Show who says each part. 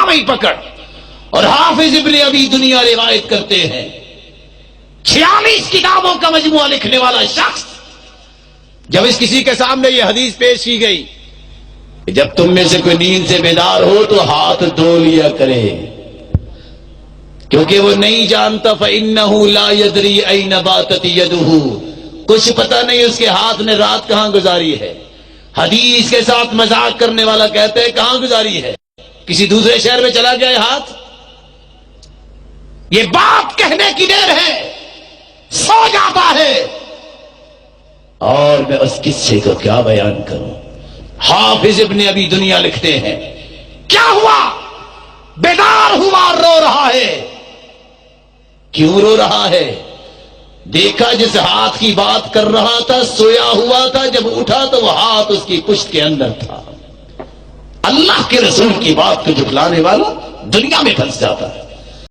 Speaker 1: دنیا میں ہی پکڑ. اور حافظ ابن ابی دنیا روایت کرتے ہیں 46 کتابوں کا مجموعہ لکھنے والا شخص جب اس کسی کے سامنے یہ حدیث پیش کی گئی کہ جب تم میں سے کوئی نیند سے بیدار ہو تو ہاتھ دھو لیا کرے کیونکہ وہ نہیں جانتا فَإِنَّهُ لَا يَدْرِي أَيْنَ بَاتَتْ يَدُهُ کچھ پتہ نہیں اس کے ہاتھ نے رات کہاں گزاری ہے. حدیث کے ساتھ مذاق کرنے والا کہتے ہیں کہاں گزاری ہے, کسی دوسرے شہر میں چلا گیا ہے ہاتھ. یہ بات کہنے کی دیر ہے, سو جاتا ہے. اور میں اس قصے کو کیا بیان کروں. حافظ ابن ابی دنیا لکھتے ہیں کیا ہوا, بیدار ہوا رو رہا ہے. کیوں رو رہا ہے؟ دیکھا جس ہاتھ کی بات کر رہا تھا سویا ہوا تھا, جب اٹھا تو وہ ہاتھ اس کی پشت کے اندر تھا. اللہ کے رسول کی بات کو جھٹلانے والا دنیا میں پھنس جاتا ہے.